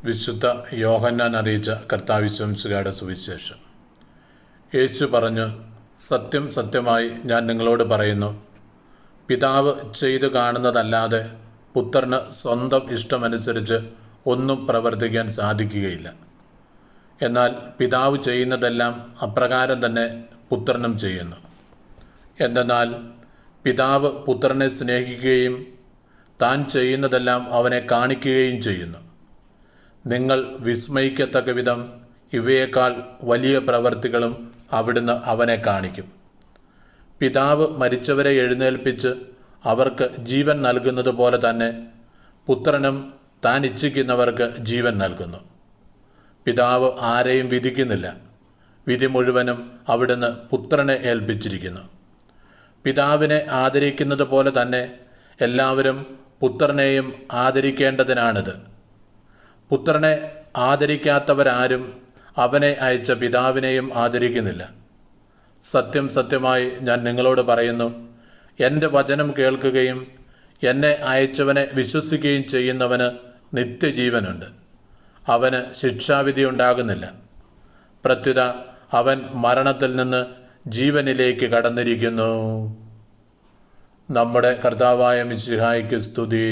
വിശുദ്ധ യോഹന്നാൻ അറിയിച്ച കർത്താവിശ്വംസുകാരുടെ സുവിശേഷം. യേശു പറഞ്ഞു, സത്യം സത്യമായി ഞാൻ നിങ്ങളോട് പറയുന്നു, പിതാവ് ചെയ്തു കാണുന്നതല്ലാതെ പുത്രന് സ്വന്തം ഇഷ്ടമനുസരിച്ച് ഒന്നും പ്രവർത്തിക്കാൻ സാധിക്കുകയില്ല. എന്നാൽ പിതാവ് ചെയ്യുന്നതെല്ലാം അപ്രകാരം തന്നെ പുത്രനും ചെയ്യുന്നു. എന്തെന്നാൽ പിതാവ് പുത്രനെ സ്നേഹിക്കുകയും താൻ ചെയ്യുന്നതെല്ലാം അവനെ കാണിക്കുകയും ചെയ്യുന്നു. നിങ്ങൾ വിസ്മയിക്കത്തക്ക വിധം ഇവയേക്കാൾ വലിയ പ്രവർത്തികളും അവിടുന്ന് അവനെ കാണിക്കും. പിതാവ് മരിച്ചവരെ എഴുന്നേൽപ്പിച്ച് അവർക്ക് ജീവൻ നൽകുന്നത് പോലെ തന്നെ പുത്രനും താൻ ഇച്ഛിക്കുന്നവർക്ക് ജീവൻ നൽകുന്നു. പിതാവ് ആരെയും വിധിക്കുന്നില്ല, വിധി മുഴുവനും അവിടുന്ന് പുത്രനെ ഏൽപ്പിച്ചിരിക്കുന്നു. പിതാവിനെ ആദരിക്കുന്നത് പോലെ തന്നെ എല്ലാവരും പുത്രനെയും ആദരിക്കേണ്ടതിനാണിത്. പുത്രനെ ആദരിക്കാത്തവരാരും അവനെ അയച്ച പിതാവിനെയും ആദരിക്കുന്നില്ല. സത്യം സത്യമായി ഞാൻ നിങ്ങളോട് പറയുന്നു, എൻ്റെ വചനം കേൾക്കുകയും എന്നെ അയച്ചവനെ വിശ്വസിക്കുകയും ചെയ്യുന്നവന് നിത്യജീവനുണ്ട്. അവന് ശിക്ഷാവിധി ഉണ്ടാകുന്നില്ല. പ്രത്യുത അവൻ മരണത്തിൽ നിന്ന് ജീവനിലേക്ക് കടന്നിരിക്കുന്നു. നമ്മുടെ കർത്താവായ മിശിഹായ്ക്ക് സ്തുതി.